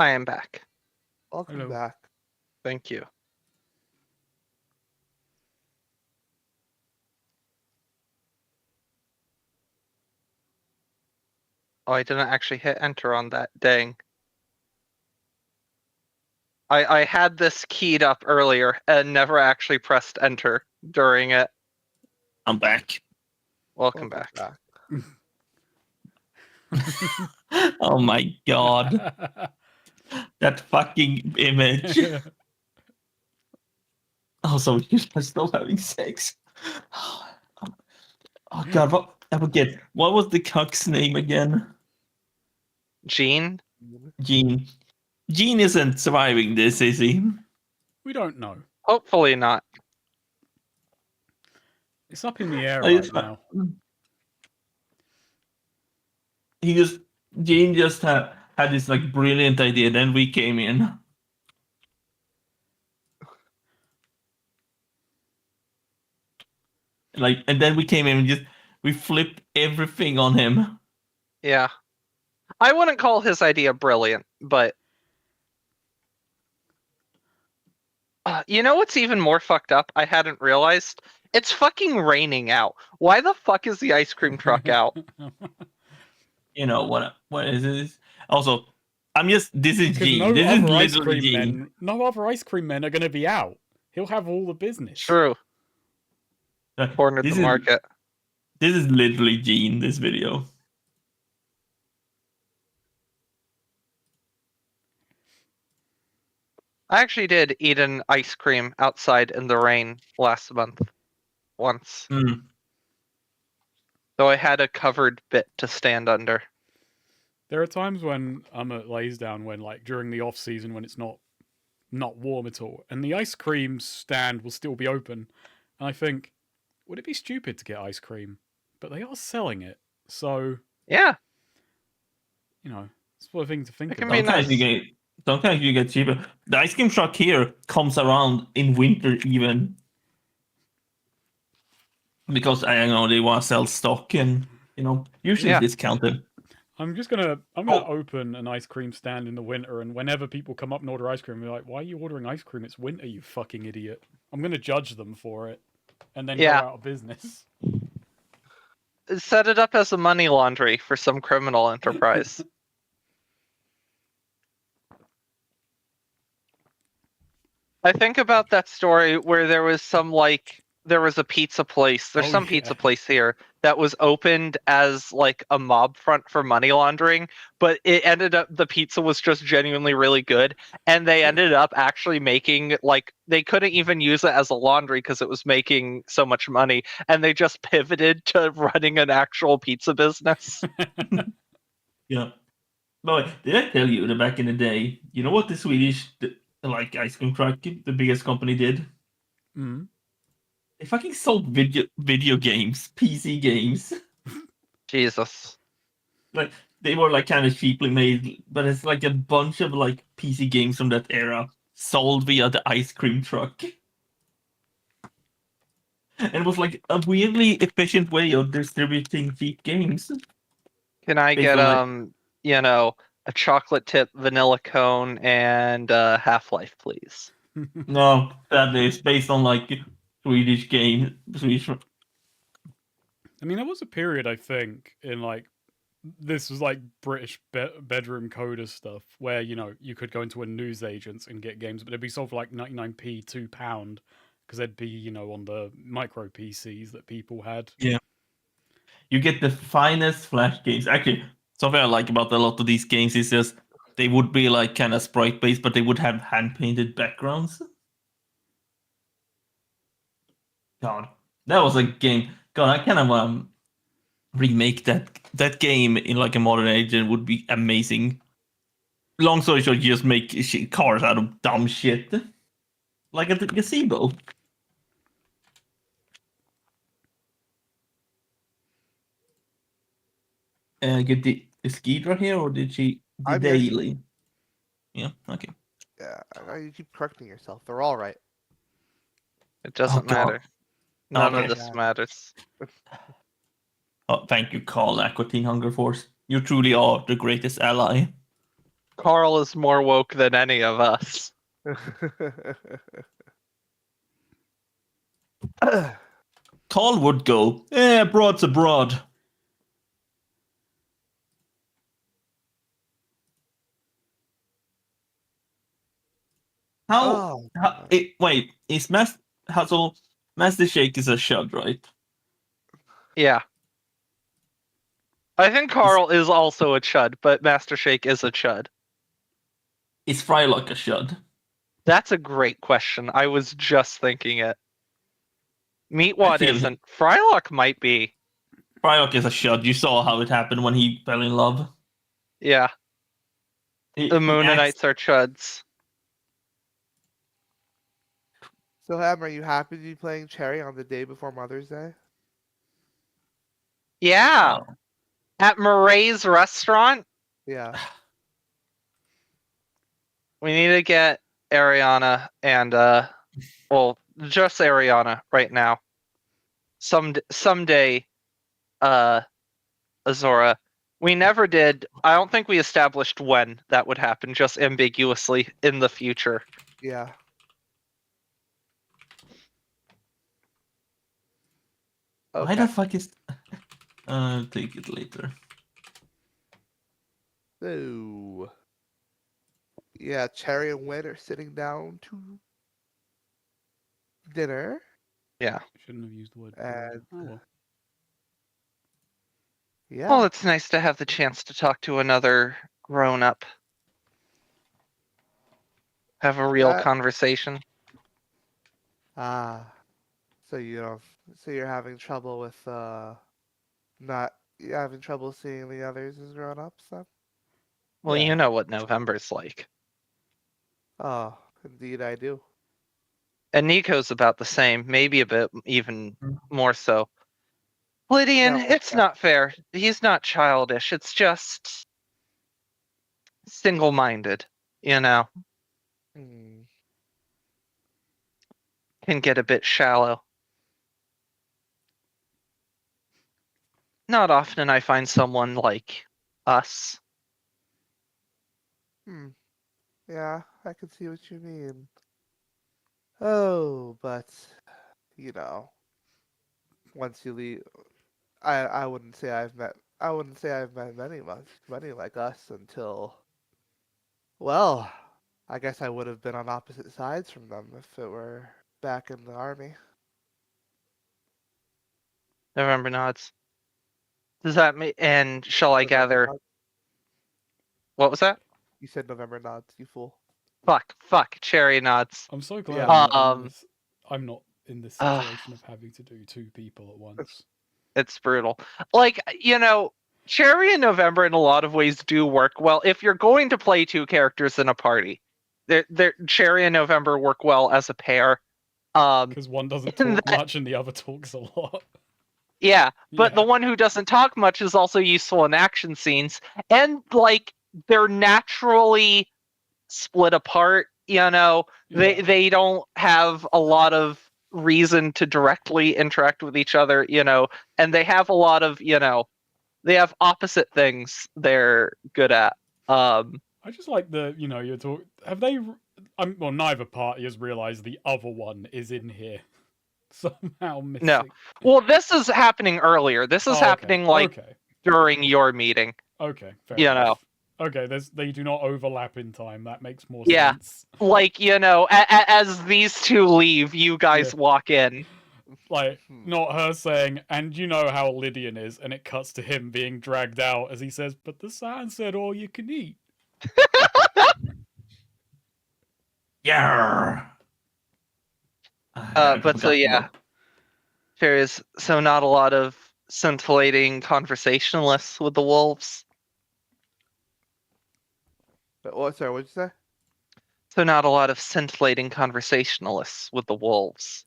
I am back. Welcome Hello. back. Thank you. Oh, I didn't actually hit enter on that. Dang. I had this keyed up earlier and never actually pressed enter during it. I'm back. Welcome back. Oh my god. That fucking image. Also, you are still having sex. Oh god, what was the cuck's name again? Gene? Gene. Gene isn't surviving this, is he? We don't know. Hopefully not. It's up in the air I right just- now. Gene just had this like brilliant idea, then we came in. And then we came in and we flipped everything on him. Yeah. I wouldn't call his idea brilliant, but you know what's even more fucked up? I hadn't realized. It's fucking raining out. Why the fuck is the ice cream truck out? You know what is this? Also, this is Because Gene. no This is other ice literally cream Gene. men, no other ice cream men are going to be out. He'll have all the business. True. Cornered the market. This is literally Gene, this video. I actually did eat an ice cream outside in the rain last month. Once. Mm. Though I had a covered bit to stand under. There are times when I'm at Laysdown when, like, during the off season when it's not warm at all, and the ice cream stand will still be open, and I think, would it be stupid to get ice cream? But they are selling it, so Yeah. you know, it's one thing to think It can about. be nice. Sometimes you get cheaper. The ice cream truck here comes around in winter even. Because I know they want to sell stock and usually it's discounted. I'm gonna open an ice cream stand in the winter, and whenever people come up and order ice cream, they're like, "Why are you ordering ice cream? It's winter, you fucking idiot." I'm gonna judge them for it, and then go out of business. Set it up as a money laundry for some criminal enterprise. I think about that story where there was a pizza place. There's some pizza place here that was opened as like a mob front for money laundering, but it ended up the pizza was just genuinely really good, and they ended up actually making they couldn't even use it as a laundry because it was making so much money, and they just pivoted to running an actual pizza business. Yeah. But did I tell you that back in the day, you know what the Swedish ice cream truck, the biggest company did? Mm. They fucking sold video games, PC games. Jesus. Like they were kind of cheaply made, but it's like a bunch of PC games from that era sold via the ice cream truck. And it was like a weirdly efficient way of distributing cheap games. Can I get a chocolate tip vanilla cone and Half-Life, please? No, that is based on Swedish game. I mean, there was a period, I think, in this was British bedroom coder stuff where you could go into a newsagent's and get games, but they'd be sold for 99p, £2, because they'd be on the micro PCs that people had. Yeah, you get the finest Flash games. Actually, something I like about a lot of these games is just they would be kind of sprite based, but they would have hand painted backgrounds. God, that was a game. God, I kind of remake that game in a modern age, and it would be amazing. Long story short, you just make cars out of dumb shit, like at the gazebo. Get the Skidra here, or did she daily? Yeah, okay. Yeah, you keep correcting yourself. They're all right. It doesn't matter. None of this matters. Oh, thank you, Carl Aquatine Hunger Force. You truly are the greatest ally. Carl is more woke than any of us. Carl would go, broad's abroad. Oh, Wait, is Master Shake is a shud, right? Yeah. I think Carl is also a chud, but Master Shake is a chud. Is Frylock a shud? That's a great question. I was just thinking it. I Meatwad feel isn't. Frylock might be. Frylock is a shud. You saw how it happened when he fell in love. Yeah. The He acts. Moonanites are chuds. so Em, are you happy to be playing Cherry on the day before Mother's Day? Yeah. Oh. At Moray's restaurant, Yeah. we need to get Ariana and well, just Ariana right now. Someday, Azora. We never did. I don't think we established when that would happen, just ambiguously in the future. Yeah. Why Okay. the fuck is? I'll take it later. So, yeah, Cherry and Win are sitting down to dinner, Shouldn't have used the word. and Oh well. yeah. Well, it's nice to have the chance to talk to another grown up. Have a real That- conversation. Ah, so so you're having trouble with not you're having trouble seeing the others as grown-ups then? Well, Yeah. you know what November's like. Oh, indeed I do. And Nico's about the same, maybe a bit even more so. Lydian, No, it's not fair. He's not childish. It's just single-minded, you know. hmm. Can get a bit shallow. Not often I find someone like us. Hmm. Yeah, I can see what you mean. Oh, but you know, once you leave, I wouldn't say I've met many like us until, well, I guess I would have been on opposite sides from them if it were back in the army. November nods. Does that mean? And shall I November gather? nods. What was that? You said November nods, you fool. Fuck. Cherry nods. I'm so glad Yeah. I'm not in this Uh, situation of having to do two people at once. it's brutal. Like, Cherry and November in a lot of ways do work well. If you're going to play two characters in a party, Cherry and November work well as a pair. Because one doesn't in talk that- much and the other talks a lot. yeah, but the Yeah. one who doesn't talk much is also useful in action scenes, and like they're naturally split apart. Yeah. They don't have a lot of reason to directly interact with each other. And they have a lot of they have opposite things they're good at. I just like you're talking. Have they? Well, neither party has realized the other one is in here somehow No. missing. Well, this is happening earlier. This is Oh, okay. happening like Okay. during your meeting. Okay. Fair You know. enough. Okay. They do not overlap in time. That makes more Yeah. sense. Like, as these two leave, you guys walk in. Like, Hmm. not her saying, and you know how Lydian is, and it cuts to him being dragged out as he says, but the sign said all you can eat. Yeah. But so yeah, there is so not a lot of scintillating conversationalists with the wolves. But what? Sorry, what'd you say? So not a lot of scintillating conversationalists with the wolves.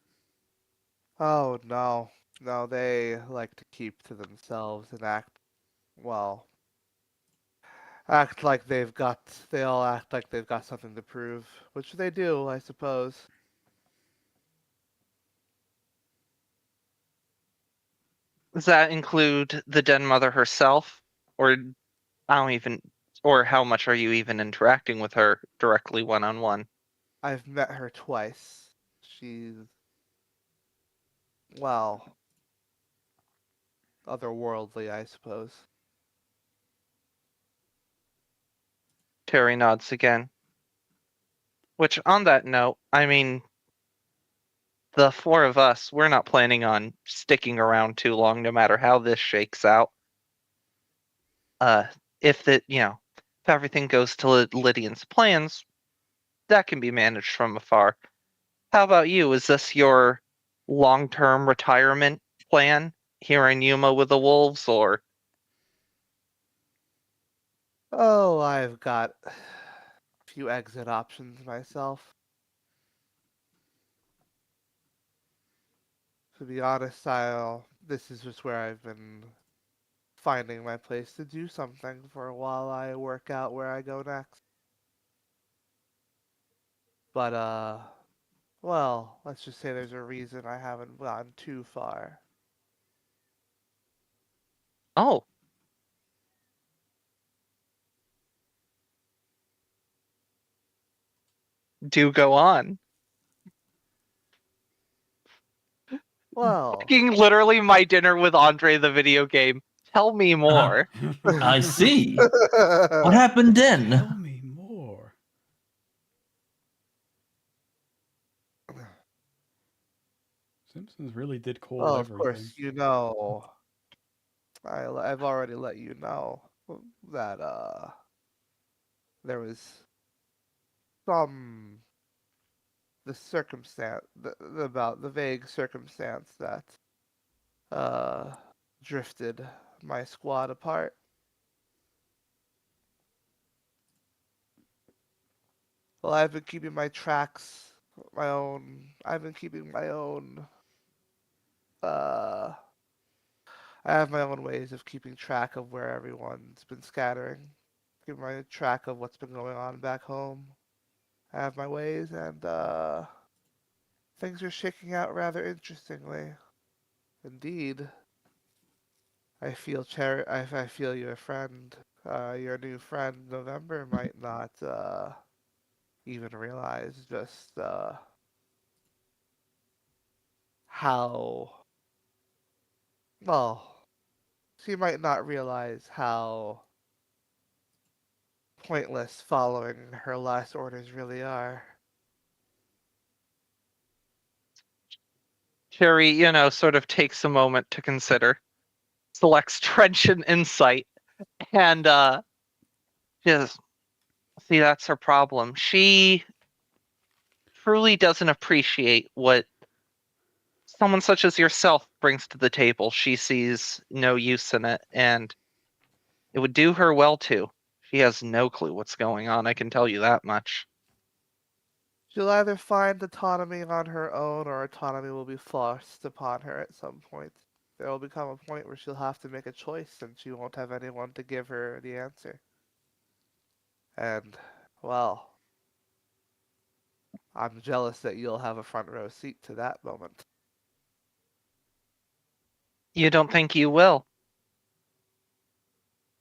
Oh no, no, they like to keep to themselves and well, they all act like they've got something to prove, which they do, I suppose. Does that include the den mother herself? Or I don't even Or how much are you even interacting with her directly one-on-one? I've met her twice. She's, well, otherworldly, I suppose. Terry nods again. Which, on that note, I mean, the four of us, we're not planning on sticking around too long, no matter how this shakes out. Uh, if if everything goes to Lydian's plans, that can be managed from afar. How about you? Is this your long-term retirement plan here in Yuma with the wolves, or Oh, I've got a few exit options myself. To be honest, this is just where I've been finding my place to do something for a while I work out where I go next. But, well, let's just say there's a reason I haven't gone too far. oh, do go on? Well, Fucking literally my dinner with Andre the video game. Tell me more. I see. What happened Tell then? me more. Simpsons really did call well, of everything. course, I've already let you know that, there was some about the vague circumstance that uh drifted my squad apart. Well, I've been keeping my own uh I have my own ways of keeping track of where everyone's been scattering. Keep my track of what's been going on back home. I have my ways, and things are shaking out rather interestingly. Indeed, I feel your new friend November might not even realize just how well she might not realize how pointless following her last orders really are. Terry, sort of takes a moment to consider, selects trenchant insight, and just see that's her problem. She truly doesn't appreciate what someone such as yourself brings to the table. She sees no use in it, and it would do her well too. She has no clue what's going on, I can tell you that much. She'll either find autonomy on her own or autonomy will be forced upon her at some point. There will become a point where she'll have to make a choice and she won't have anyone to give her the answer. And, well, I'm jealous that you'll have a front row seat to that moment. You don't think you will?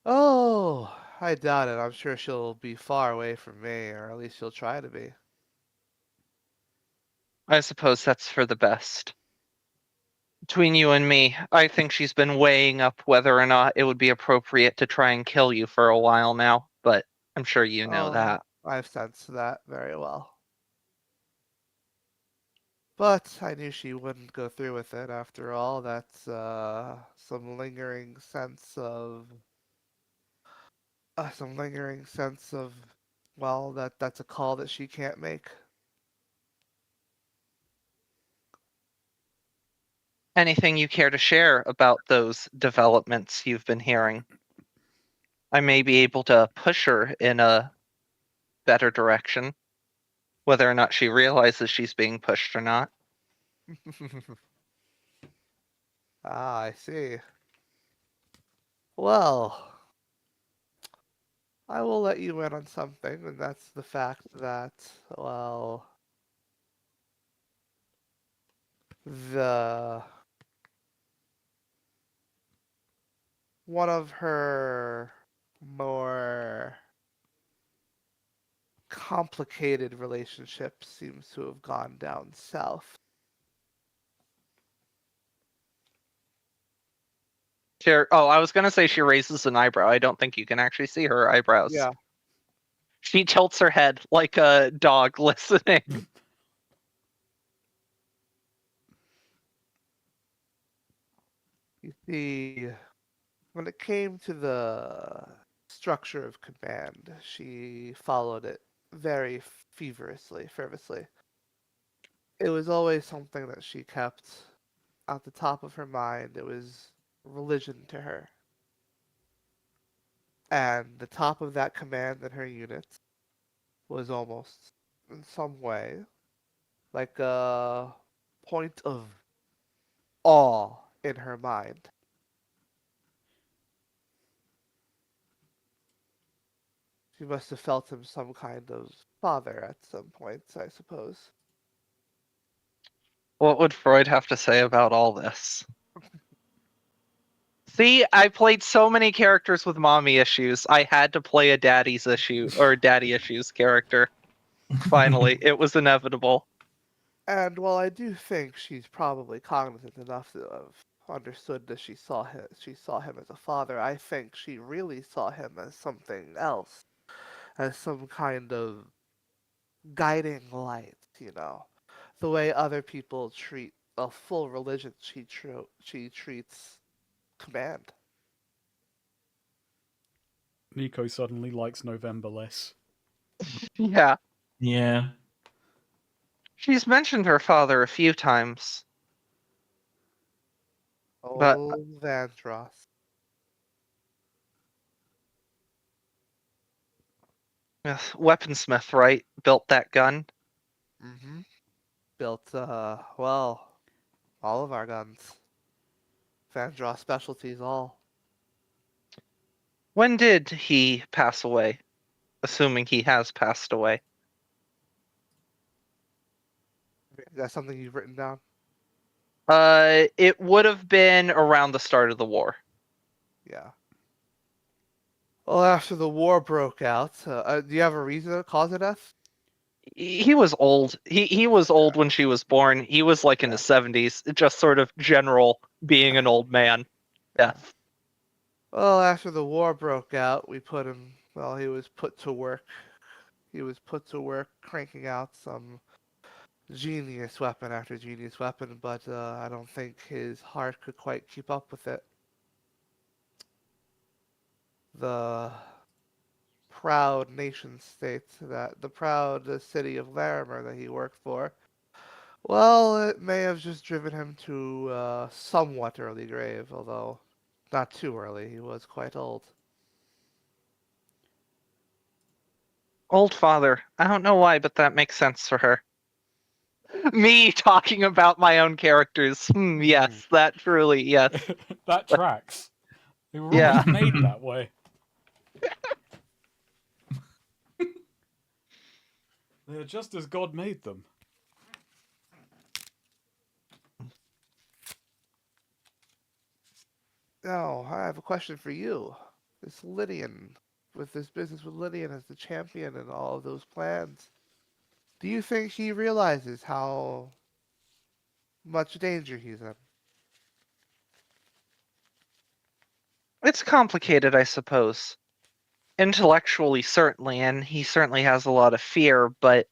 Oh, I doubt it. I'm sure she'll be far away from me, or at least she'll try to be. I suppose that's for the best. Between you and me, I think she's been weighing up whether or not it would be appropriate to try and kill you for a while now, but I'm sure you know Oh, that. I've sensed that very well. But I knew she wouldn't go through with it after all. That's some lingering sense of, well, that's a call that she can't make. Anything you care to share about those developments you've been hearing? I may be able to push her in a better direction, whether or not she realizes she's being pushed or not. Ah, I see. Well, I will let you in on something, and that's the fact that, well, the one of her more complicated relationship seems to have gone down south. Oh, I was gonna say she raises an eyebrow. I don't think you can actually see her eyebrows. Yeah. She tilts her head like a dog listening. You see, when it came to the structure of command, she followed it very fervently. It was always something that she kept at the top of her mind. It was religion to her. And the top of that command in her unit was almost, in some way, like a point of awe in her mind. She must have felt him some kind of father at some points, I suppose. What would Freud have to say about all this? See, I played so many characters with mommy issues. I had to play a daddy's issue or daddy issues character. Finally, it was inevitable. And while I do think she's probably cognizant enough to have understood that she saw him as a father, I think she really saw him as something else, as some kind of guiding light, the way other people treat a full religion, she treats command. Nico suddenly likes November less. Yeah. Yeah. She's mentioned her father a few times, but Oh, Vandross. weaponsmith, right? Built that gun. Mm-hmm. Built, well, all of our guns. Vandross specialties, all. When did he pass away? Assuming he has passed away. Is that something you've written down? It would have been around the start of the war. Yeah. Well, after the war broke out, do you have a reason to cause of death? He was old. He was old when she was born. He was like in Yeah. his 70s, just sort of general being an old man. Yeah. Death. Well, after the war broke out, we put him, well, he was put to work. He was put to work cranking out some genius weapon after genius weapon, but I don't think his heart could quite keep up with it. The proud nation state the proud city of Larimer that he worked for, well, it may have just driven him to a somewhat early grave, although not too early. He was quite old. Old father. I don't know why, but that makes sense for her. Me talking about my own characters. Yes, that truly, yes. That tracks. They were Yeah. always made that way. They're just as God made them. Now, I have a question for you. This Lydian, with this business with Lydian as the champion and all of those plans, do you think he realizes how much danger he's in? It's complicated, I suppose. Intellectually, certainly, and he certainly has a lot of fear, but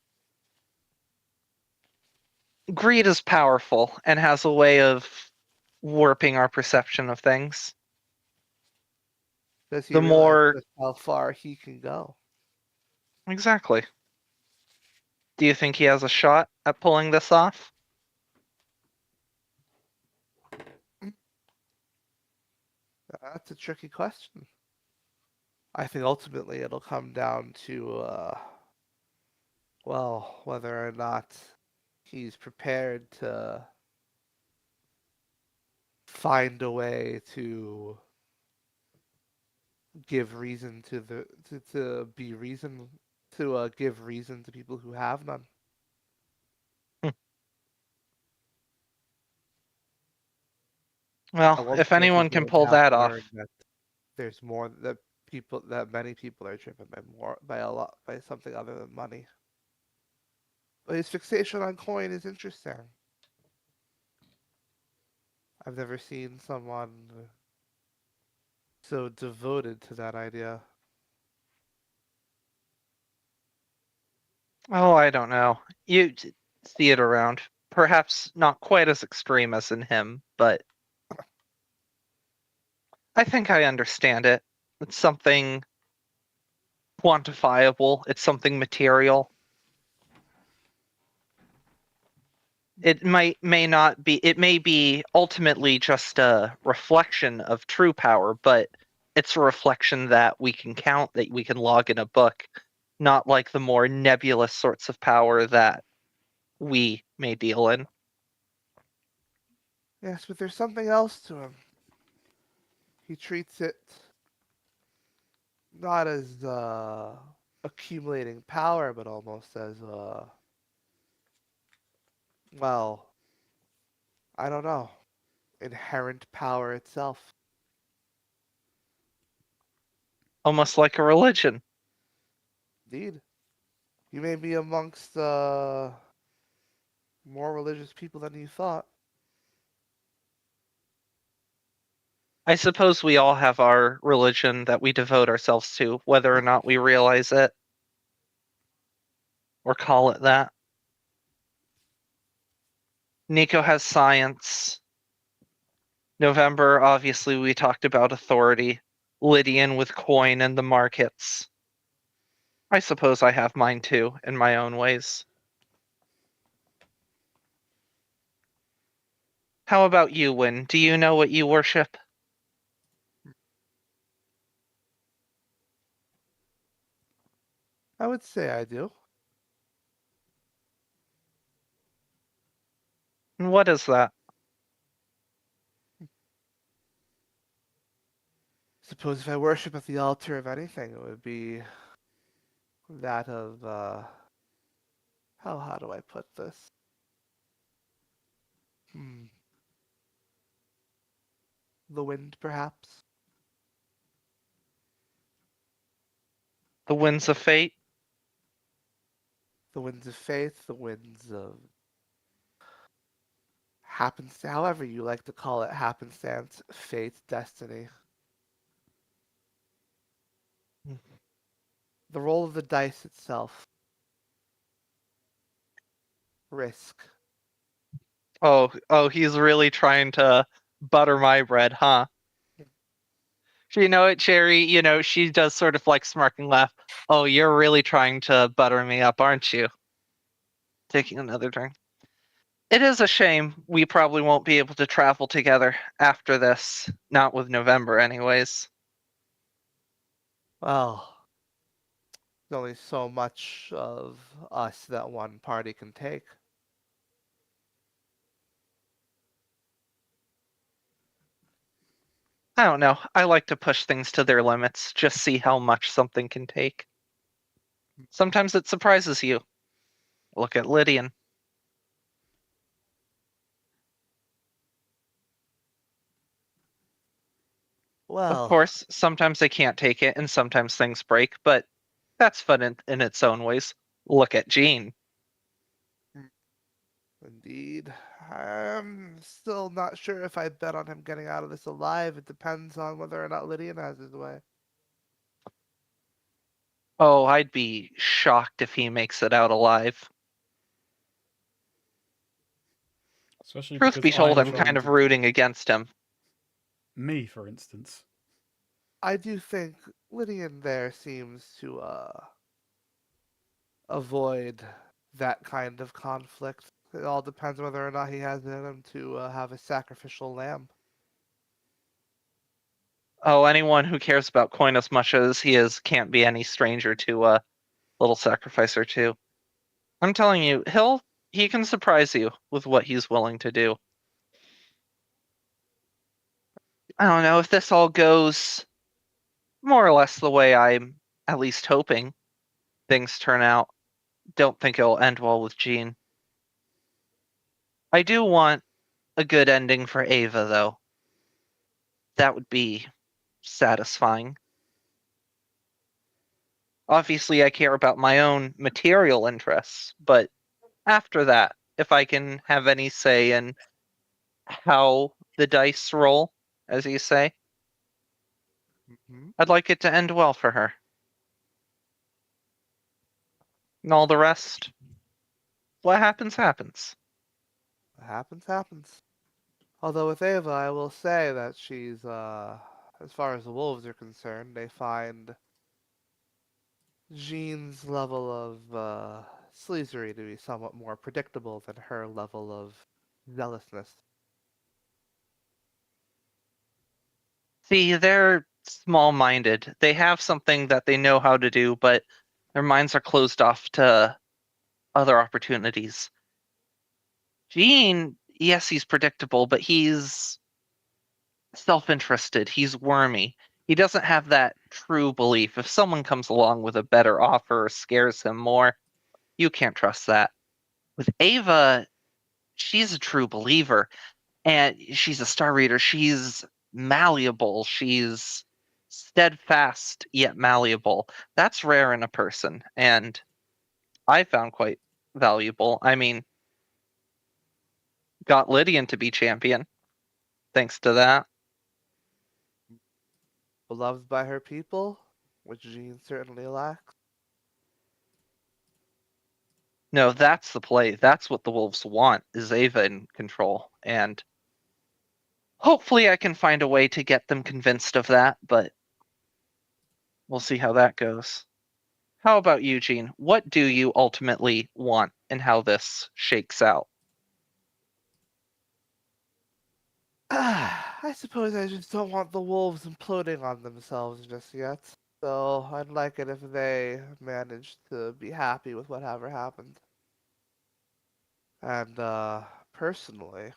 greed is powerful and has a way of warping our perception of things. Does he The realize more. just how far he can go? Exactly. Do you think he has a shot at pulling this off? That's a tricky question. I think ultimately it'll come down to, well, whether or not he's prepared to find a way to give reason to to be reason to give reason to people who have none. Hmm. I Well, won't if say anyone people can would pull have that to learn off. that there's more that many people are driven by something other than money. But his fixation on coin is interesting. I've never seen someone so devoted to that idea. Oh, I don't know. You see it around. Perhaps not quite as extreme as in him, but I think I understand it. It's something quantifiable, it's something material. It may not be, it may be ultimately just a reflection of true power, but it's a reflection that we can count, that we can log in a book, not like the more nebulous sorts of power that we may deal in. Yes, but there's something else to him. He treats it not as accumulating power, but almost as well, I don't know, inherent power itself. Almost like a religion. Indeed, you may be amongst more religious people than you thought. I suppose we all have our religion that we devote ourselves to, whether or not we realize it or call it that. Nico has science. November, obviously, we talked about authority. Lydian with coin and the markets. I suppose I have mine too, in my own ways. How about you, Win? Do you know what you worship? I would say I do. And what is that? Suppose if I worship at the altar of anything, it would be that of how do I put this? Hmm. The wind, perhaps. The winds of fate? The winds of faith, the winds of happens, however you like to call it, happenstance, fate, destiny. The roll of the dice itself. Risk. Oh, he's really trying to butter my bread, huh? You know what, Cherry? You know, she does sort of like smirk and laugh. Oh, you're really trying to butter me up, aren't you? Taking another drink. It is a shame we probably won't be able to travel together after this. Not with November, anyways. Well, there's only so much of us that one party can take. I don't know. I like to push things to their limits, just see how much something can take. Sometimes it surprises you. Look at Lydian. Of Well, course, sometimes they can't take it and sometimes things break, but that's fun in its own ways. Look at Jean. indeed. I'm still not sure if I bet on him getting out of this alive. It depends on whether or not Lydian has his way. Oh, I'd be shocked if he makes it out alive. Especially Truth because be told, I'm I'm trying kind of to. rooting against him. Me, for instance. I do think Lydian there seems to avoid that kind of conflict. It all depends whether or not he has it in him to have a sacrificial lamb. Oh, anyone who cares about coin as much as he is can't be any stranger to a little sacrifice or two. I'm telling you, he can surprise you with what he's willing to do. I don't know if this all goes more or less the way I'm at least hoping things turn out. Don't think it'll end well with Jean. I do want a good ending for Ava, though. That would be satisfying. Obviously, I care about my own material interests, but after that, if I can have any say in how the dice roll, as you say, Hmm. I'd like it to end well for her. And all the rest, what happens, happens. What happens, happens. Although with Ava, I will say that she's, as far as the wolves are concerned, they find Jean's level of sleazery to be somewhat more predictable than her level of zealousness. See, they're small minded. They have something that they know how to do, but their minds are closed off to other opportunities. Gene, yes, he's predictable, but he's self-interested. He's wormy. He doesn't have that true belief. If someone comes along with a better offer or scares him more, you can't trust that. With Ava, she's a true believer, and she's a star reader. She's malleable. She's steadfast yet malleable. That's rare in a person, and I found quite valuable. I mean, got Lydian to be champion thanks to that. Beloved by her people, which Jean certainly lacks. No, that's the play. That's what the Wolves want, is Ava in control. And hopefully I can find a way to get them convinced of that, but we'll see how that goes. How about you, Gene? What do you ultimately want and how this shakes out? I suppose I just don't want the wolves imploding on themselves just yet. So I'd like it if they manage to be happy with whatever happened. And personally,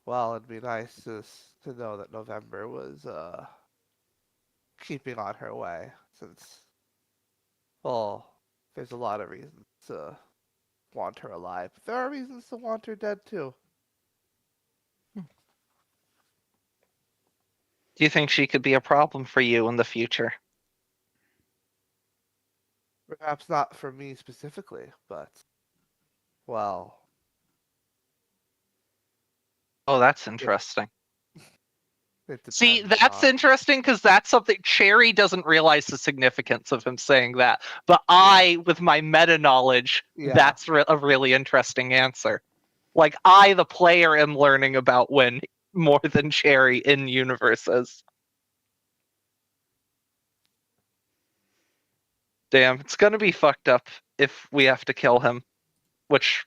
well, it'd be nice to know that November was keeping on her way, since, well, there's a lot of reasons to want her alive, but there are reasons to want her dead too. Do you think she could be a problem for you in the future? Perhaps not for me specifically, but, well, Oh, that's it, interesting. it See, depends that's on, interesting because that's something Cherry doesn't realize the significance of him saying that. But yeah, I, with my meta knowledge, yeah. that's a really interesting answer. Like I, the player, am learning about Win more than Cherry in universes. Damn, it's gonna be fucked up if we have to kill him, which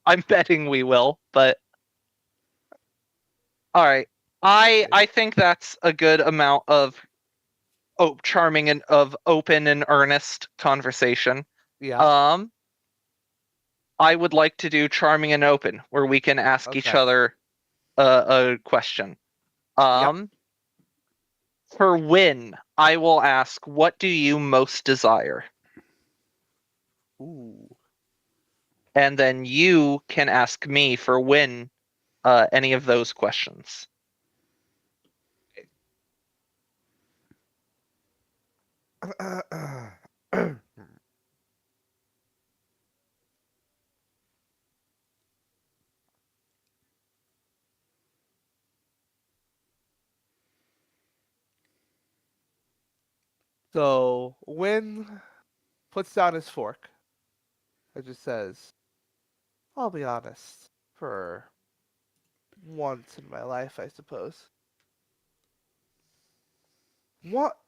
I'm betting we will. But all right, I think that's a good amount of charming and of open and earnest conversation. Yeah, Um, I would like to do charming and open, where we can ask each okay. other a question. Yep. Um, for Win, I will ask, what do you most desire? Ooh. And then you can ask me for Win any of those questions. So, Win puts down his fork and just says, I'll be honest, for once in my life, I suppose. What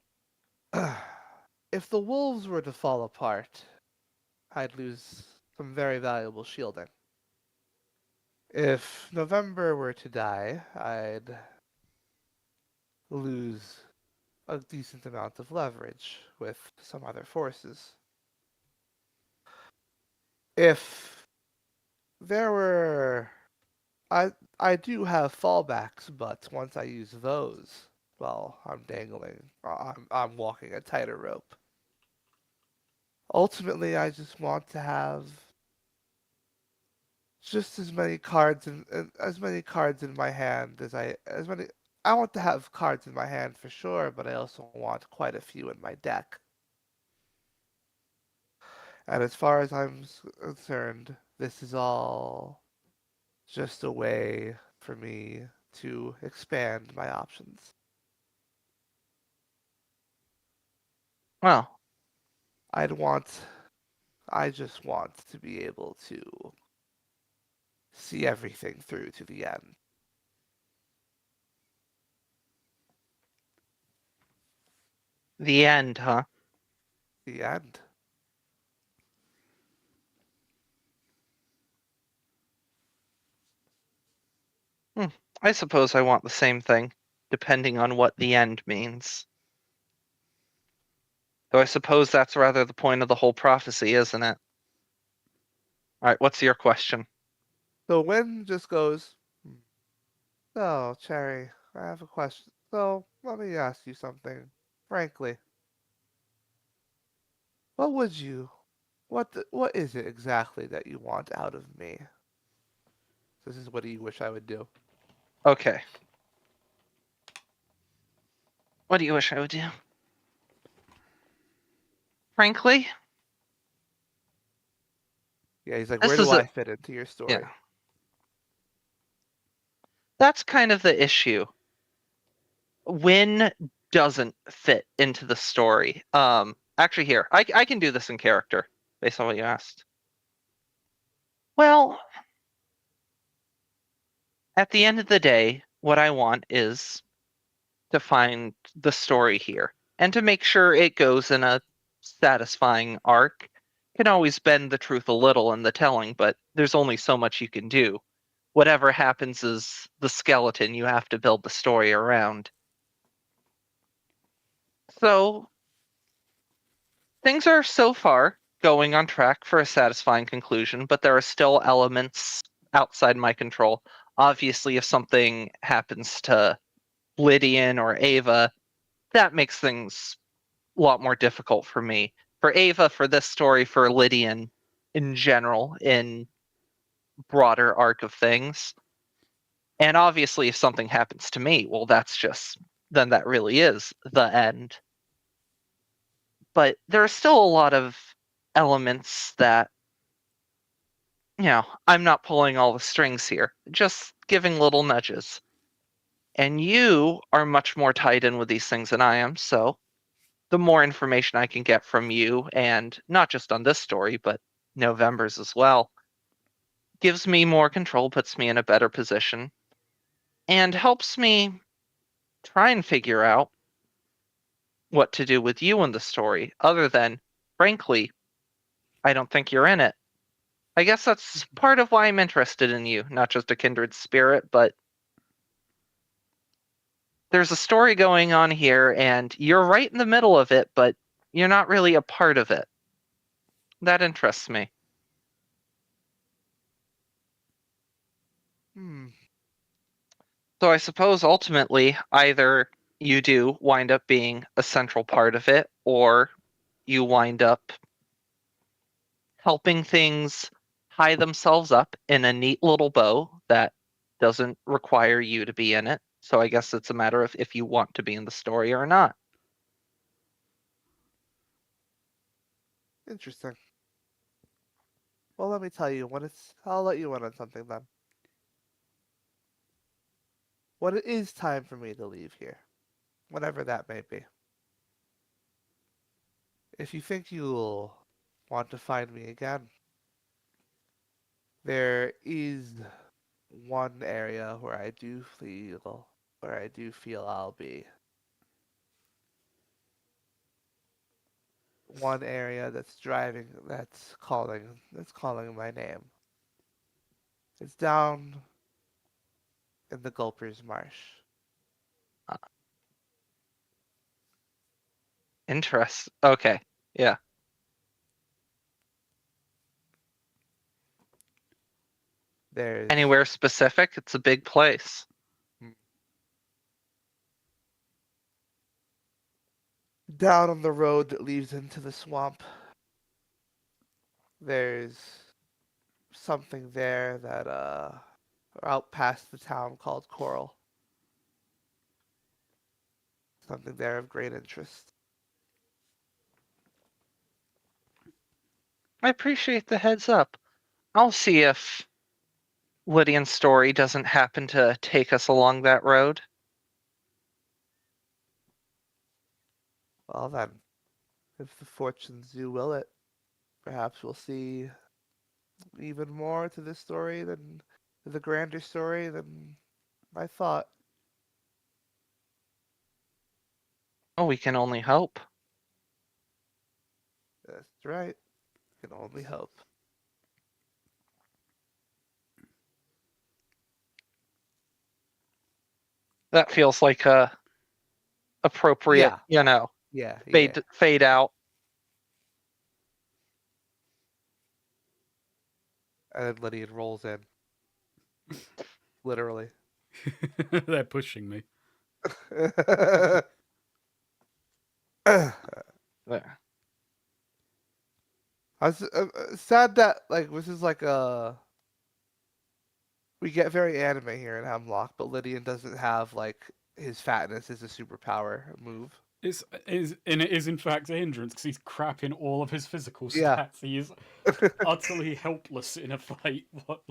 if the wolves were to fall apart? I'd lose some very valuable shielding. If November were to die, I'd lose a decent amount of leverage with some other forces. If there were, I do have fallbacks, but once I use those, well, I'm dangling. I'm walking a tighter rope. Ultimately, I just want to have just as many cards in as many cards in my hand as many. I want to have cards in my hand for sure, but I also want quite a few in my deck. And as far as I'm concerned, this is all just a way for me to expand my options. Well, I'd want, I just want to be able to see everything through to the end. the end, huh? The end. Hmm. I suppose I want the same thing, depending on what the end means. Though I suppose that's rather the point of the whole prophecy, isn't it? All right, what's your question? So Win just goes, so, Cherry, I have a question. So, let me ask you something. Frankly, what would you, what is it exactly that you want out of me? This is what do you wish I would do? Okay. What do you wish I would do? Frankly, Yeah, he's like, where this do is a I fit into your story? yeah. That's kind of the issue. Win doesn't fit into the story. Actually, here I can do this in character based on what you asked. Well, at the end of the day, what I want is to find the story here and to make sure it goes in a satisfying arc. Can always bend the truth a little in the telling, but there's only so much you can do. Whatever happens is the skeleton you have to build the story around. So things are so far going on track for a satisfying conclusion, but there are still elements outside my control. Obviously, if something happens to Lydian or Ava, that makes things a lot more difficult for me. For Ava, for this story, for Lydian in general, in broader arc of things. And obviously, if something happens to me, well, then that really is the end. But there are still a lot of elements that, I'm not pulling all the strings here, just giving little nudges. And you are much more tied in with these things than I am, so the more information I can get from you, and not just on this story, but November's as well, gives me more control, puts me in a better position, and helps me try and figure out what to do with you in the story, other than, frankly, I don't think you're in it. I guess that's part of why I'm interested in you, not just a kindred spirit, but there's a story going on here, and you're right in the middle of it, but you're not really a part of it. That interests me. Hmm. So I suppose ultimately either you do wind up being a central part of it, or you wind up helping things tie themselves up in a neat little bow that doesn't require you to be in it. So I guess it's a matter of if you want to be in the story or not. Interesting. Well, let me tell you when it's. I'll let you in on something then. When it is time for me to leave here, whenever that may be. If you think you'll want to find me again, there is one area where I do feel I'll be. One area that's calling my name. It's down in the Gulper's Marsh. Uh, Interest. Okay. Yeah. There's Anywhere specific? It's a big place. down on the road that leads into the swamp. There's something there that out past the town called Coral. Something there of great interest. I appreciate the heads up. I'll see if Lydian's story doesn't happen to take us along that road. Well then, if the fortunes do will it, perhaps we'll see even more to this story than to the grander story than I thought. Oh, we can only hope. That's right. Can only hope. That feels like a appropriate, Yeah. Yeah. fade out. And then Lydian rolls in. Literally. They're pushing me. There. I was sad that like this is like we get very anime here in Hemlock, but Lydian doesn't have like his fatness is a superpower move. And it is in fact a hindrance because he's crap in all of his physical Yeah. stats. He is utterly helpless in a fight.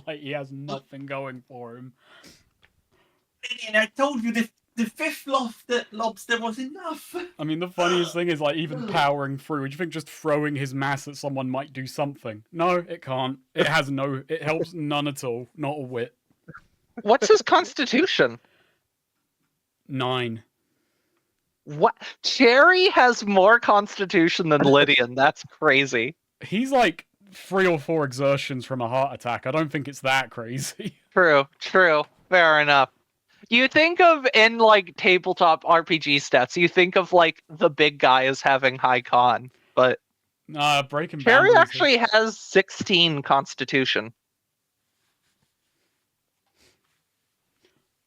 Like he has nothing going for him. And I told you the fifth lobster was enough. I mean, the funniest thing is like even powering through. Would you think just throwing his mass at someone might do something? No, it can't. It has no. It helps none at all. Not a whit. What's his constitution? 9. What? Cherry has more constitution than Lydian. That's crazy. He's like 3 or 4 exertions from a heart attack. I don't think it's that crazy. True. Fair enough. You think of in like tabletop RPG stats, you think of like the big guy as having high con, but Nah, breaking Cherry boundaries. actually has 16 constitution.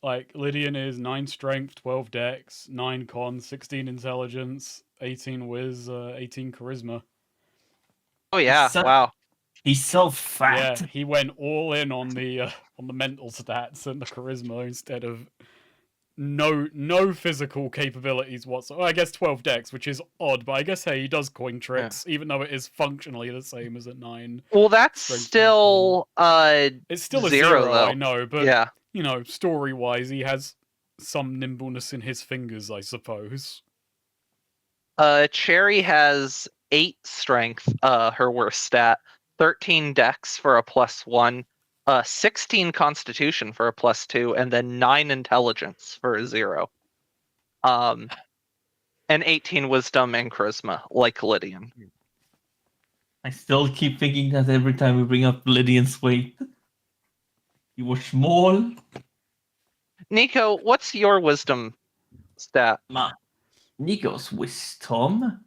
Like Lydian is 9 strength, 12 dex, 9 con, 16 intelligence, 18 whiz, 18 charisma. Oh yeah, So- wow. He's so fat. Yeah, he went all in on the mental stats and the charisma instead of no physical capabilities whatsoever. I guess 12 dex, which is odd, but I guess hey, he does coin tricks, even though it is functionally the same as a 9. Well, that's Strength still It's still a 0 0, though. I know, but Yeah. you know, story-wise, he has some nimbleness in his fingers, I suppose. Cherry has 8 strength, her worst stat, 13 dex for a +1, 16 constitution for a +2, and then 9 intelligence for a 0. And 18 wisdom and charisma, like Lydian. I still keep thinking that every time we bring up Lydian's weight. He was small. Nico, what's your wisdom stat? Nico's wisdom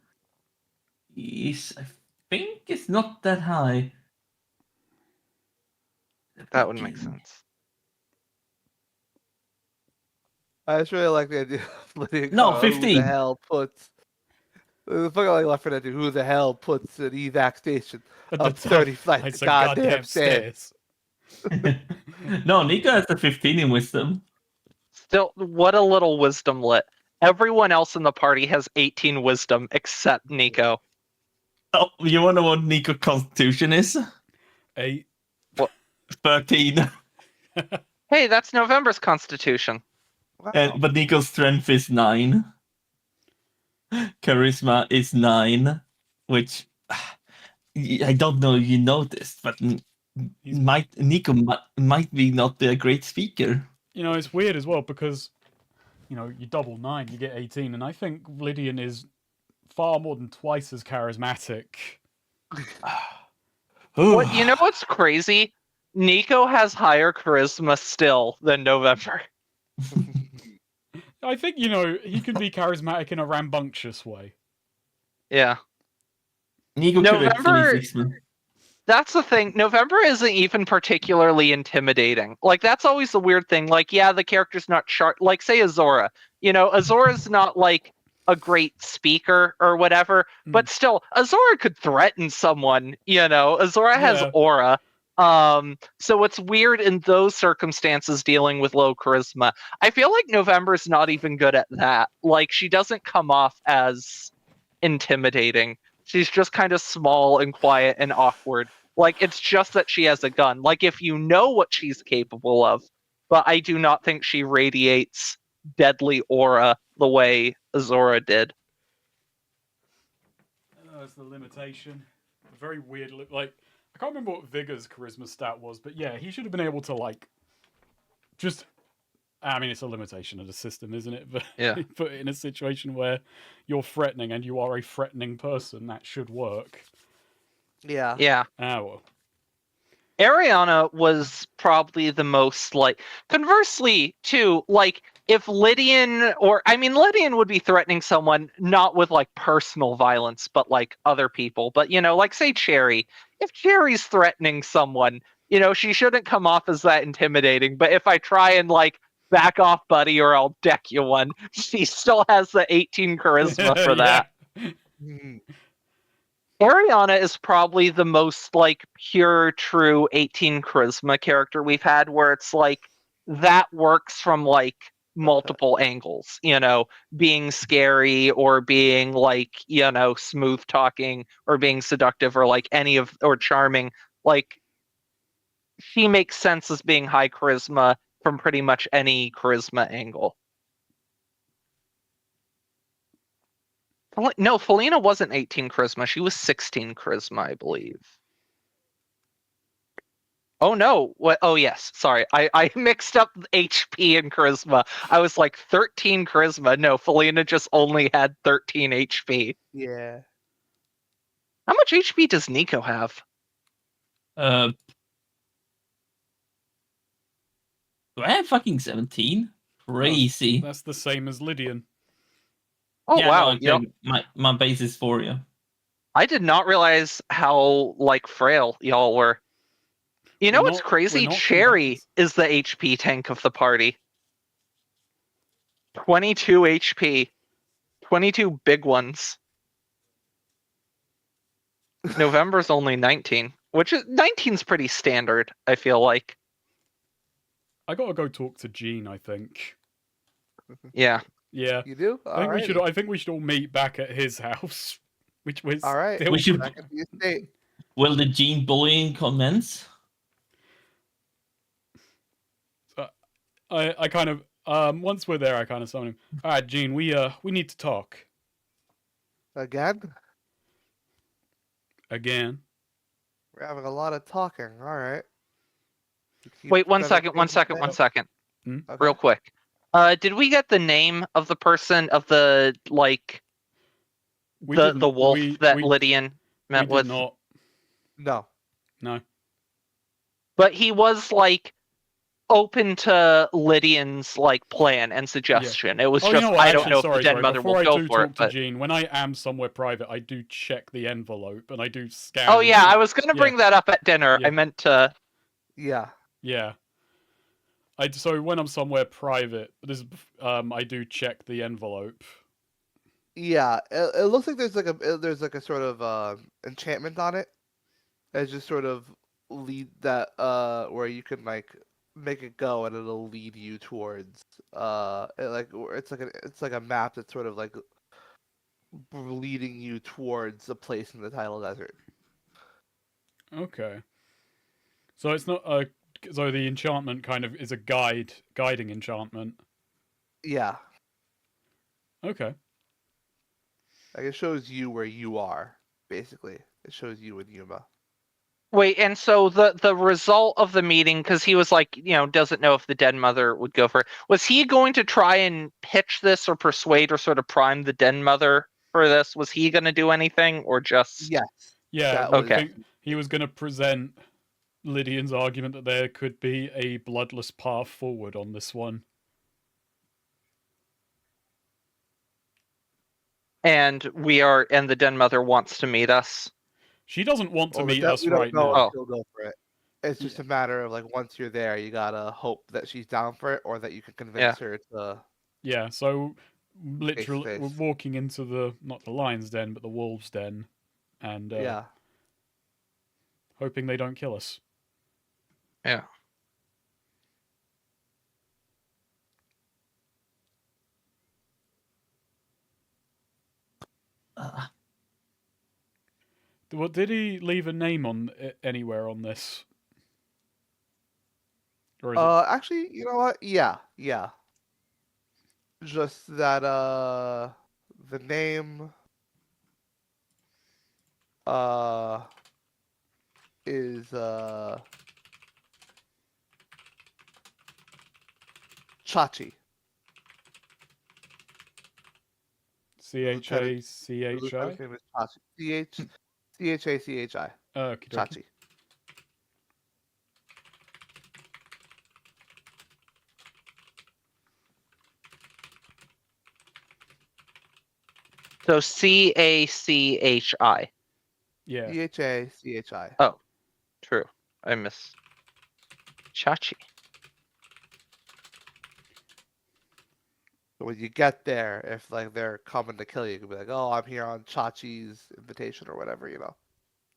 is, I think, it's not that high. That would make sense. I just really like the idea of Lydian. No, going, 15. Who the hell puts? The fucking like left for that dude. Who the hell puts an evac station At up the 30 top, flights it's of a goddamn stairs? No, Nico has a 15 in wisdom. Still, what a little wisdom lit. Everyone else in the party has 18 wisdom except Nico. Oh, you want to know what Nico's constitution is? 8. 13. Hey, that's November's constitution. Wow. But Nico's strength is 9. Charisma is 9, which I don't know if you noticed, but Nico might be not a great speaker. You know, it's weird as well because, you know, you double 9, you get 18, and I think Lydian is far more than twice as charismatic. What, you know what's crazy? Nico has higher charisma still than November. I think, you know, he can be charismatic in a rambunctious way. Yeah. Nico November- November. That's the thing. November isn't even particularly intimidating. Like, that's always the weird thing. Like, yeah, the character's not sharp. Like, say Azora. You know, Azora's not like a great speaker or whatever, but still, Azora could threaten someone. You know, Azora has Yeah. aura. So it's weird in those circumstances dealing with low charisma. I feel like November's not even good at that. Like, she doesn't come off as intimidating. She's just kind of small and quiet and awkward. Like, it's just that she has a gun. Like, if you know what she's capable of, but I do not think she radiates deadly aura the way Azora did. That's the limitation. Very weird. Like, I can't remember what Vigor's charisma stat was, but yeah, he should have been able to, like, just. I mean, it's a limitation of the system, isn't it? But Yeah. put it in a situation where you're threatening and you are a threatening person, that should work. Yeah. Yeah. Ah, well. Ariana was probably the most like. Conversely, too, like if Lydian Lydian would be threatening someone not with like personal violence, but like other people. But like say Cherry. If Cherry's threatening someone, she shouldn't come off as that intimidating. But if I try and like back off, buddy, or I'll deck you one, she still has the 18 charisma for that. Yeah. Mhm. Ariana is probably the most like pure true 18 charisma character we've had where it's like that works from like multiple angles, being scary or being like, smooth talking or being seductive or like or charming. Like she makes sense as being high charisma from pretty much any charisma angle. No, Felina wasn't 18 charisma. She was 16 charisma, I believe. Oh no! What? Oh yes. Sorry, I mixed up HP and charisma. I was like 13 charisma. No, Felina just only had 13 HP. Yeah. How much HP does Nico have? Do I have fucking 17? Crazy. That's the same as Lydian. Oh yeah, wow! no, okay, my base is 4, yeah. I did not realize how like frail y'all were. You know what's crazy? Cherry is the HP tank of the party. 22 HP. 22 big ones. November's only 19, which is 19's pretty standard, I feel like. I gotta go talk to Jean, I think. Yeah. Yeah. You do? I think we should all meet back at his house. Which was All right. We should. Back at the estate. Will the gene bullying commence? I kind of once we're there I kind of summon him. Alright, Jean, we need to talk. Again? Again. We're having a lot of talking. All right. Wait, one second. Hmm? Okay. Real quick. Did we get the name of the person of the like the wolf that Lydian met we did with? not. No. But he was like open to Lydian's like plan and suggestion. It was Oh, just you know what? I Actually, don't know sorry, if the dead mother Before will I go do for talk it. to But Jean, when I am somewhere private, I do check the envelope and I do scan. oh yeah, I was gonna bring that up at dinner. Yeah. I meant to. Yeah. Yeah. So when I'm somewhere private, I do check the envelope. Yeah. It looks like there's like a sort of enchantment on it. It's just sort of lead that where you can like make it go and it'll lead you towards it's like a map that's sort of like leading you towards a place in the tidal desert. Okay. So it's not a. So the enchantment kind of is a guiding enchantment. Yeah. Okay. Like it shows you where you are, basically. It shows you and Yuma. Wait, and so the result of the meeting, because he was like, doesn't know if the dead mother would go for it. Was he going to try and pitch this or persuade or sort of prime the dead mother for this? Was he going to do anything or just? Yes. Yeah. That I think he was going to present Lydian's argument that there could be a bloodless path forward on this one. And the den mother wants to meet us. She doesn't want to meet we us don't right know now. if she'll go for it. It's just a matter of like once you're there, you gotta hope that she's down for it, or that you can convince her to. Yeah. So literally, Face-to-face. we're walking into not the lion's den, but the wolf's den, and Yeah. hoping they don't kill us. Yeah. What did he leave a name on anywhere on this? Or is it? Actually, you know what? Yeah. Just that the name uh is Chachi. Lieutenant the CHACHI? lieutenant's name is Chachi. Chachi. Okie dokie. Chachi. So CACHI. Yeah. Chachi. Oh, true. I miss Chachi. So when you get there, if like they're coming to kill you, you can be like, "Oh, I'm here on Chachi's invitation" or whatever.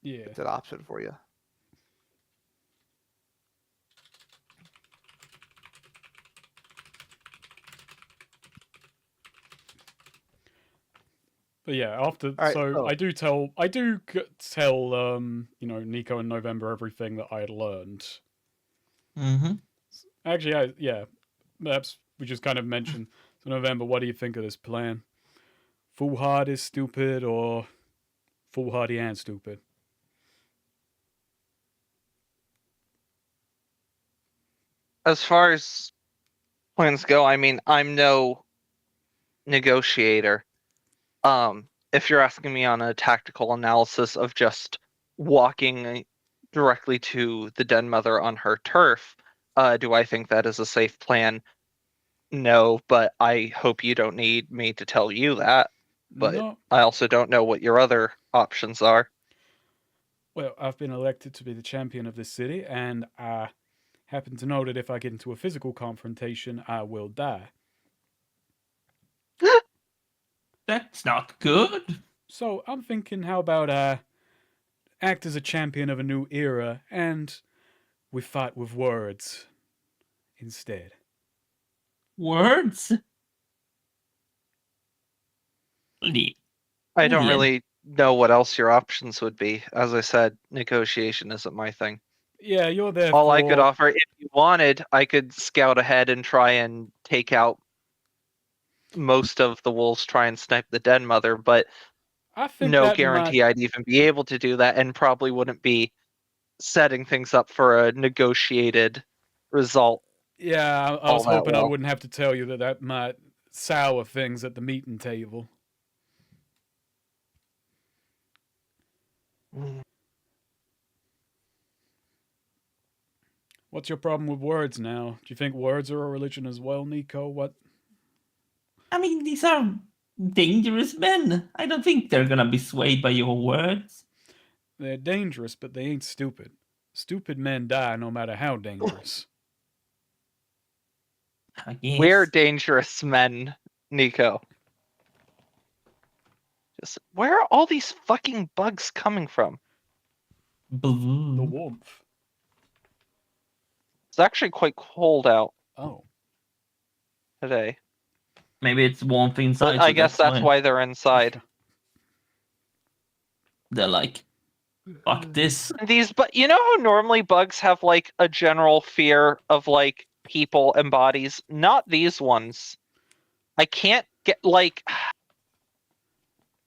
Yeah. It's an option for you. But yeah, after All right, so so I do tell Nico and November everything that I had learned. Mm-hmm. Actually, perhaps we just kind of mentioned. So November, what do you think of this plan? Foolhardy is stupid or foolhardy and stupid? As far as plans go, I mean, I'm no negotiator. If you're asking me on a tactical analysis of just walking directly to the den mother on her turf, do I think that is a safe plan? No, but I hope you don't need me to tell you that. But No. I also don't know what your other options are. Well, I've been elected to be the champion of this city, and I happen to know that if I get into a physical confrontation, I will die. That's not good. So I'm thinking, how about I act as a champion of a new era and we fight with words instead? Words? Lee. I don't Ian. really know what else your options would be. As I said, negotiation isn't my thing. Yeah, you're there All I could for. offer, if you wanted, I could scout ahead and try and take out most of the wolves, try and snipe the den mother, but I think no that might. guarantee I'd even be able to do that, and probably wouldn't be setting things up for a negotiated result Yeah, I all was that hoping I well. wouldn't have to tell you that might sour things at the meeting table. What's your problem with words now? Do you think words are a religion as well, Nico? What? I mean, these are dangerous men. I don't think they're gonna be swayed by your words. They're dangerous, but they ain't stupid. Stupid men die no matter how dangerous. I guess. We're dangerous men, Nico. Just where are all these fucking bugs coming from? The Blue. warmth. It's actually quite cold out Oh. today. Maybe it's warmth inside. But so I guess that's why they're inside. they're like, fuck this. But you know how normally bugs have like a general fear of like people and bodies? Not these ones. I can't get like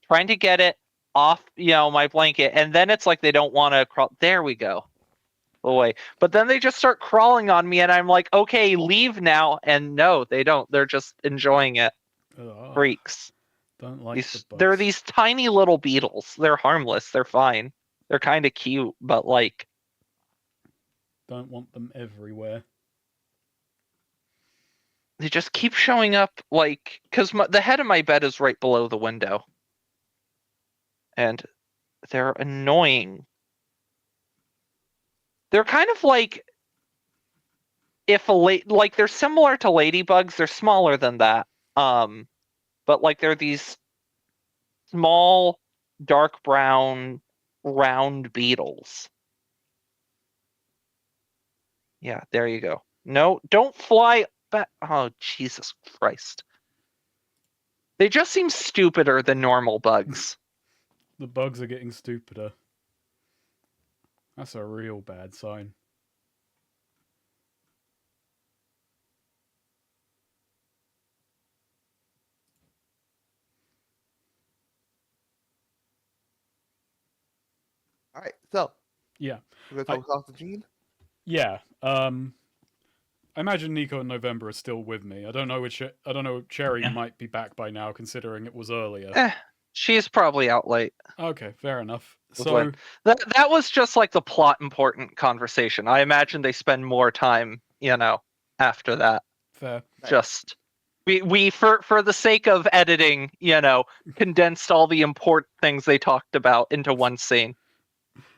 trying to get it off, my blanket, and then it's like they don't want to crawl. There we go. Away. But then they just start crawling on me, and I'm like, okay, leave now. And no, they don't. They're just enjoying it. Ugh, Freaks. don't like These, the bugs. they're these tiny little beetles. They're harmless. They're fine. They're kind of cute, but like, Don't want them everywhere. they just keep showing up. Like, because the head of my bed is right below the window, and they're annoying. They're kind of like like they're similar to ladybugs. They're smaller than that. But like they're these small, dark brown, round beetles. Yeah, there you go. No, don't fly back. Oh, Jesus Christ. They just seem stupider than normal bugs. The bugs are getting stupider. That's a real bad sign. All right, so Yeah. we're gonna I, talk to Gene. yeah. I imagine Nico and November are still with me. I don't know which. I don't know. Cherry Yeah. might be back by now, considering it was earlier. She's probably out late. Okay, fair enough. Was So when- that was just like the plot important conversation. I imagine they spend more time, after that. fair. Nice. Just we for the sake of editing, condensed all the important things they talked about into one scene.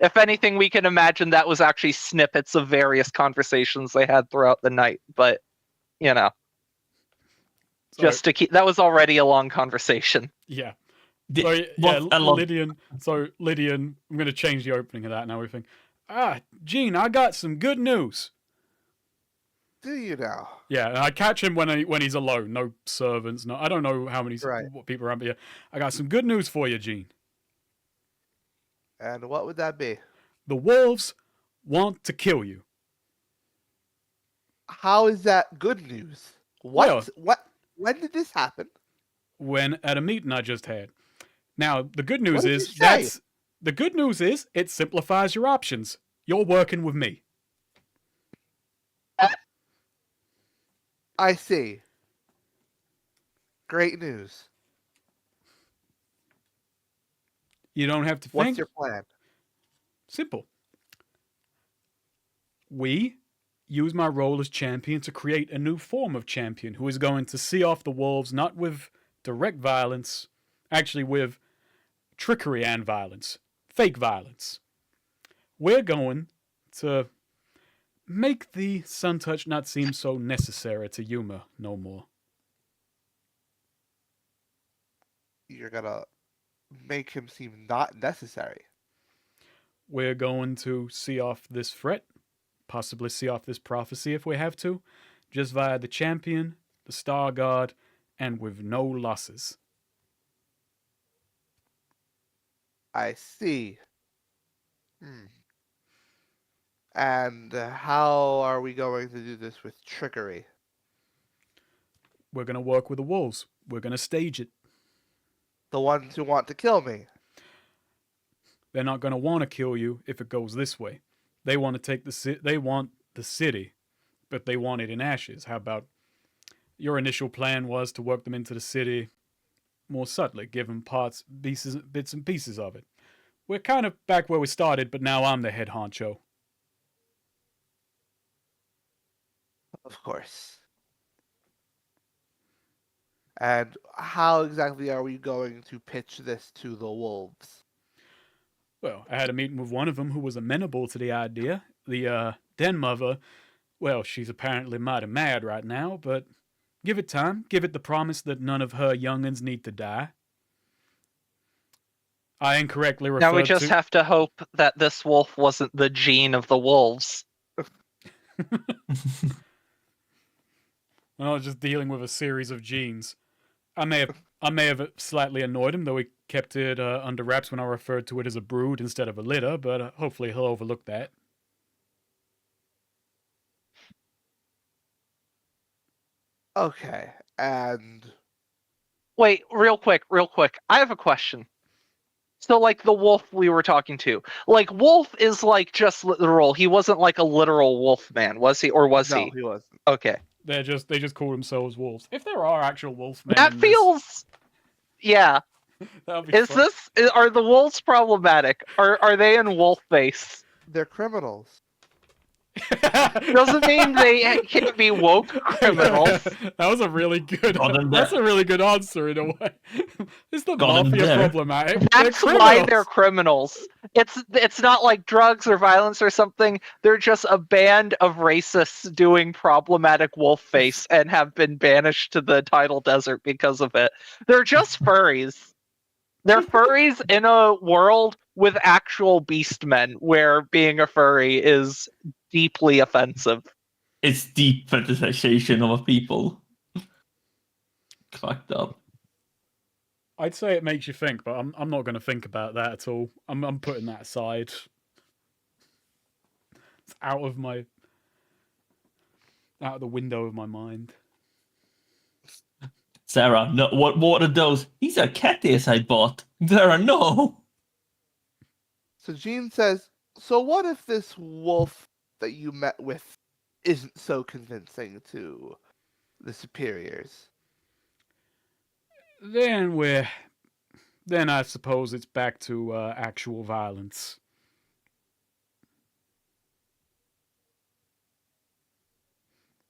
If anything, we can imagine that was actually snippets of various conversations they had throughout the night. But So, just to keep that was already a long conversation. yeah. The- So yeah, was a lot. Lydian. So Lydian, I'm going to change the opening of that and everything. Gene, I got some good news. Do you now? Yeah, and I catch him when he's alone. No servants. No, I don't know how many Right. what people around. But yeah, I got some good news for you, Gene. And what would that be? The wolves want to kill you. How is that good news? Well- What? What? When did this happen? When at a meeting I just had. Now the good news What did is you say? the good news is it simplifies your options. You're working with me. I see. Great news. You don't have to What's think. your plan? Simple. We use my role as champion to create a new form of champion who is going to see off the wolves not with direct violence, actually with trickery and violence, fake violence. We're going to make the sun touch not seem so necessary to Yuma no more. You're gonna make him seem not necessary. We're going to see off this threat, possibly see off this prophecy if we have to, just via the champion, the star guard, and with no losses. I see. And how are we going to do this with trickery? We're going to work with the wolves. We're going to stage it. The ones who want to kill me. They're not going to want to kill you if it goes this way. They want to take they want the city, but they want it in ashes. How about your initial plan was to work them into the city more subtly, give them bits and pieces of it. We're kind of back where we started, but now I'm the head honcho. Of course. And how exactly are we going to pitch this to the wolves? Well, I had a meeting with one of them who was amenable to the idea. The den mother, well, she's apparently mighty mad right now, but give it time. Give it the promise that none of her young'uns need to die. I incorrectly referred Now we just to... have to hope that this wolf wasn't the gene of the wolves. I was just dealing with a series of genes. I may have slightly annoyed him, though he kept it under wraps when I referred to it as a brood instead of a litter, but hopefully he'll overlook that. Okay, and Wait, real quick. I have a question. So, like the wolf we were talking to, like wolf is like just literal. He wasn't like a literal wolf man, was he? Or was no, he? he wasn't. Okay. They just call themselves wolves. If there are actual wolfmen, That in feels. Yeah. that'll be Is fun. are the wolves problematic? Are they in wolf face? They're criminals. Doesn't mean they can't be woke criminals. That was a really good. Got them That's there. a really good answer in a way. Is the Got them mafia there. problematic? That's why they're criminals. It's not like drugs or violence or something. They're just a band of racists doing problematic wolf face and have been banished to the tidal desert because of it. They're just furries. They're furries in a world with actual beast men where being a furry is deeply offensive. It's deep fetishization of a people. Fucked up. I'd say it makes you think, but I'm not going to think about that at all. I'm putting that aside. It's out of the window of my mind. Sarah, no, what are those? These are cat ears I bought. Sarah, no. So Jean says, "So what if this wolf that you met with isn't so convincing to the superiors?" Then I suppose it's back to actual violence.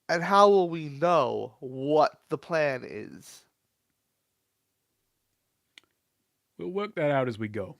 And how will we know what the plan is? We'll work that out as we go.